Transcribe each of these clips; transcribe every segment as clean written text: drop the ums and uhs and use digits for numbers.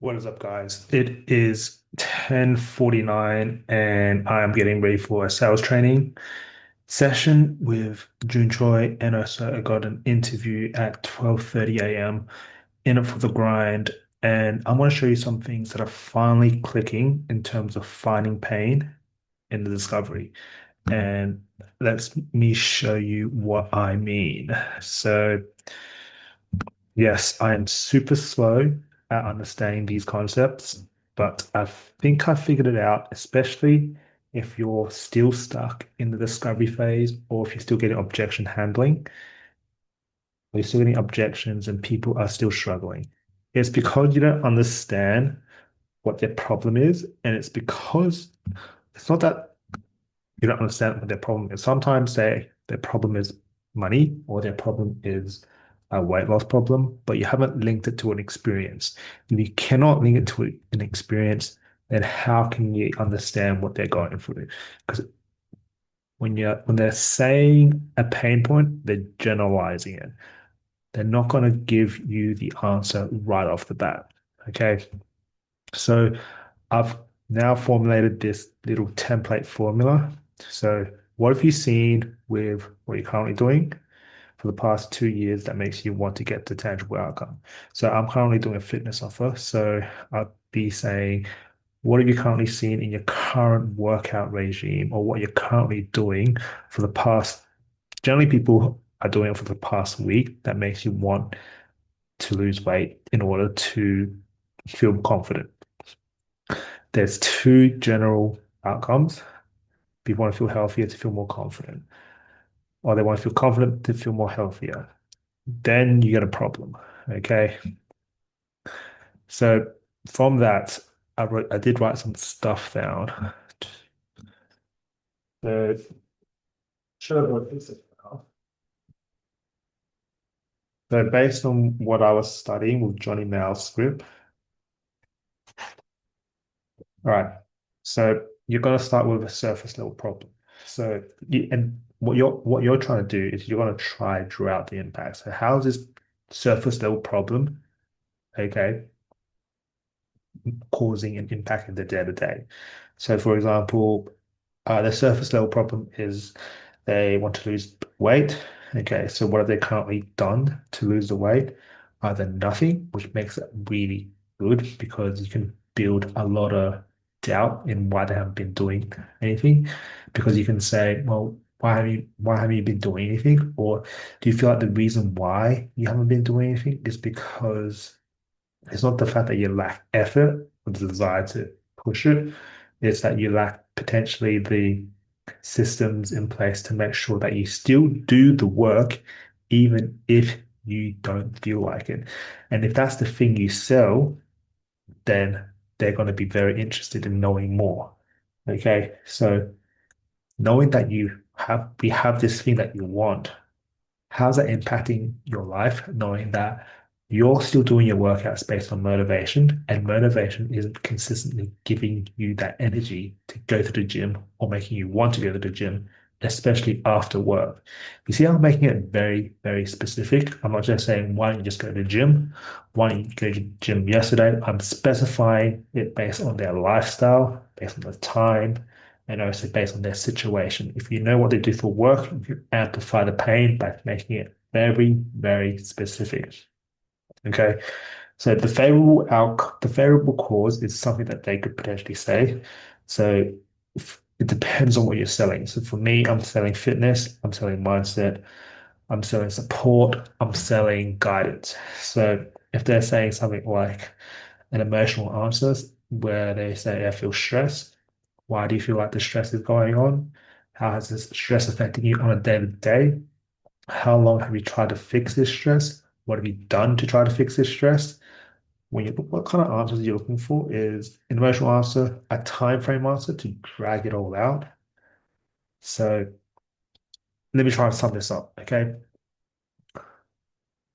What is up, guys? It is 10:49 and I am getting ready for a sales training session with June Choi, and also I got an interview at 12:30 a.m. in it for the grind. And I want to show you some things that are finally clicking in terms of finding pain in the discovery. And let me show you what I mean. So, yes, I am super slow at understanding these concepts, but I think I figured it out, especially if you're still stuck in the discovery phase, or if you're still getting objection handling, or you're still getting objections and people are still struggling. It's because you don't understand what their problem is, and it's because it's not that you don't understand what their problem is. Sometimes their problem is money, or their problem is a weight loss problem, but you haven't linked it to an experience. If you cannot link it to an experience, then how can you understand what they're going through? Because when they're saying a pain point, they're generalizing it. They're not going to give you the answer right off the bat. Okay. So I've now formulated this little template formula. So what have you seen with what you're currently doing for the past 2 years that makes you want to get the tangible outcome? So I'm currently doing a fitness offer. So I'd be saying, what have you currently seen in your current workout regime, or what you're currently doing for the past, generally people are doing it for the past week, that makes you want to lose weight in order to feel confident. There's two general outcomes. People want to feel healthier to feel more confident, or they want to feel confident to feel more healthier. Then you get a problem. Okay. So from that, I did write some stuff down. So should have wrote this down. So based on what I was studying with Johnny Mao's script, all right. So you're gonna start with a surface level problem. So and what you're trying to do is you're gonna try draw out the impact. So how is this surface level problem, okay, causing an impact in the day to day? So for example, the surface level problem is they want to lose weight. Okay, so what have they currently done to lose the weight? Either nothing, which makes it really good because you can build a lot of doubt in why they haven't been doing anything. Because you can say, well, why haven't you been doing anything? Or do you feel like the reason why you haven't been doing anything is because it's not the fact that you lack effort or the desire to push it, it's that you lack potentially the systems in place to make sure that you still do the work even if you don't feel like it. And if that's the thing you sell, then they're going to be very interested in knowing more. Okay. So knowing that we have this thing that you want, how's that impacting your life, knowing that you're still doing your workouts based on motivation, and motivation isn't consistently giving you that energy to go to the gym or making you want to go to the gym, especially after work? You see, I'm making it very, very specific. I'm not just saying, why don't you just go to the gym? Why don't you go to the gym yesterday? I'm specifying it based on their lifestyle, based on the time, and also based on their situation. If you know what they do for work, you amplify the pain by making it very, very specific. Okay. So the favorable cause is something that they could potentially say. So it depends on what you're selling. So for me, I'm selling fitness, I'm selling mindset, I'm selling support, I'm selling guidance. So if they're saying something like an emotional answer where they say, I feel stressed. Why do you feel like the stress is going on? How has this stress affecting you on a day to day? How long have you tried to fix this stress? What have you done to try to fix this stress? When you look, what kind of answers you're looking for is an emotional answer, a time frame answer to drag it all out. So let me try and sum this up. Okay.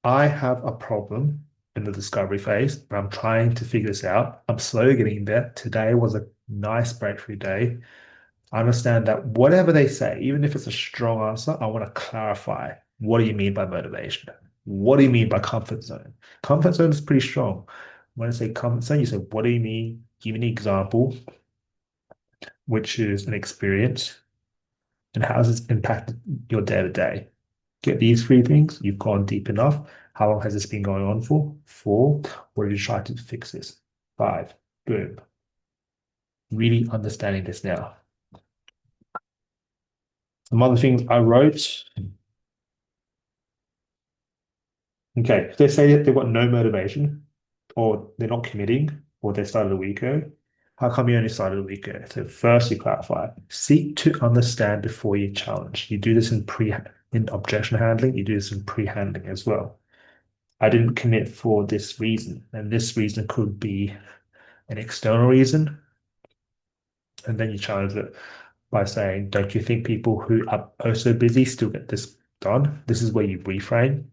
I have a problem in the discovery phase, but I'm trying to figure this out. I'm slowly getting there. Today was a nice breakthrough day. I understand that whatever they say, even if it's a strong answer, I want to clarify, what do you mean by motivation? What do you mean by comfort zone? Comfort zone is pretty strong. When I say comfort zone, you say, what do you mean? Give me an example, which is an experience, and how has this impacted your day to day? Get these three things, you've gone deep enough. How long has this been going on for? 4, what did you try to fix this? 5, boom. Really understanding this now. Some other things I wrote. Okay, if they say that they've got no motivation, or they're not committing, or they started a week ago, how come you only started a week ago? So first you clarify. Seek to understand before you challenge. You do this in objection handling, you do this in pre-handling as well. I didn't commit for this reason, and this reason could be an external reason, and then you challenge it by saying, don't you think people who are also busy still get this done? This is where you reframe.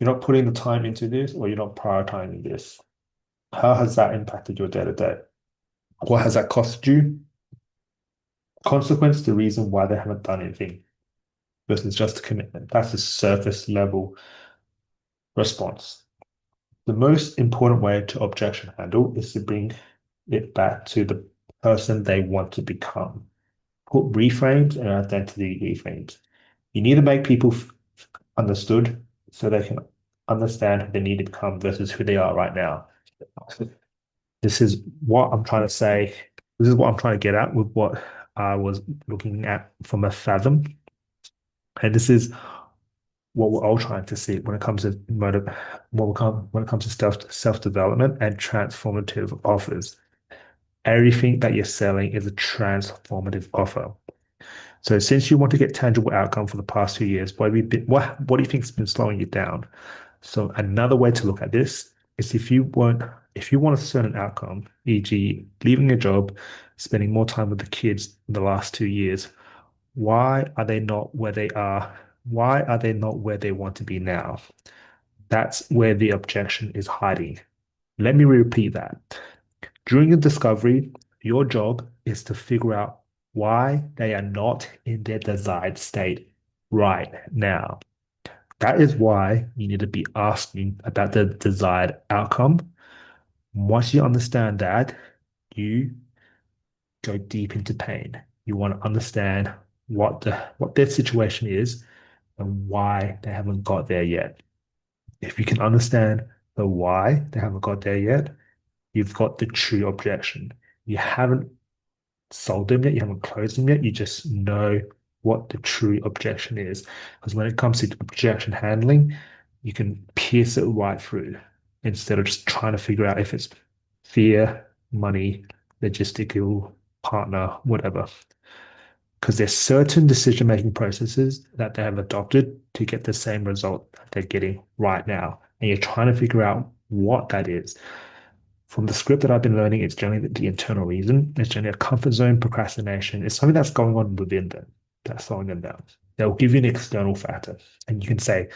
You're not putting the time into this, or you're not prioritizing this. How has that impacted your day to day? What has that cost you? Consequence, the reason why they haven't done anything versus just a commitment. That's a surface level response. The most important way to objection handle is to bring it back to the person they want to become. Put reframes and identity reframes. You need to make people understood so they can understand who they need to become versus who they are right now. This is what I'm trying to say. This is what I'm trying to get at with what I was looking at from a fathom. And this is what we're all trying to see when it comes to when it comes to self-development and transformative offers. Everything that you're selling is a transformative offer. So since you want to get tangible outcome for the past 2 years, what do you think has been slowing you down? So another way to look at this is if you want a certain outcome, e.g., leaving a job, spending more time with the kids in the last 2 years, why are they not where they are? Why are they not where they want to be now? That's where the objection is hiding. Let me repeat that. During the discovery, your job is to figure out why they are not in their desired state right now. That is why you need to be asking about the desired outcome. Once you understand that, you go deep into pain. You want to understand what their situation is and why they haven't got there yet. If you can understand the why they haven't got there yet, you've got the true objection. You haven't sold them yet, you haven't closed them yet, you just know what the true objection is. Because when it comes to objection handling, you can pierce it right through instead of just trying to figure out if it's fear, money, logistical, partner, whatever. Because there's certain decision-making processes that they have adopted to get the same result that they're getting right now. And you're trying to figure out what that is. From the script that I've been learning, it's generally the internal reason. It's generally a comfort zone procrastination. It's something that's going on within them that's slowing them down. They'll give you an external factor, and you can say,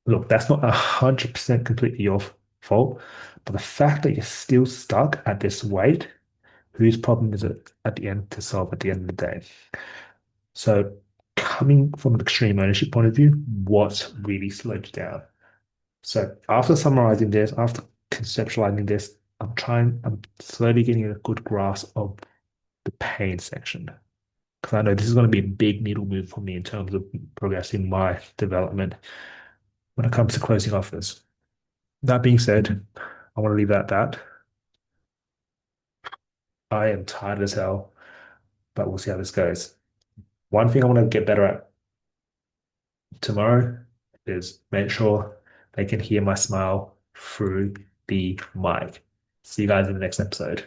look, that's not 100% completely your fault, but the fact that you're still stuck at this weight, whose problem is it at the end to solve at the end of the day? So, coming from an extreme ownership point of view, what's really slowed you down? So, after summarizing this, after conceptualizing this, I'm slowly getting a good grasp of the pain section. Because I know this is going to be a big needle move for me in terms of progressing my development when it comes to closing offers. That being said, I want to leave it at that. I am tired as hell, but we'll see how this goes. One thing I want to get better at tomorrow is make sure they can hear my smile through the mic. See you guys in the next episode.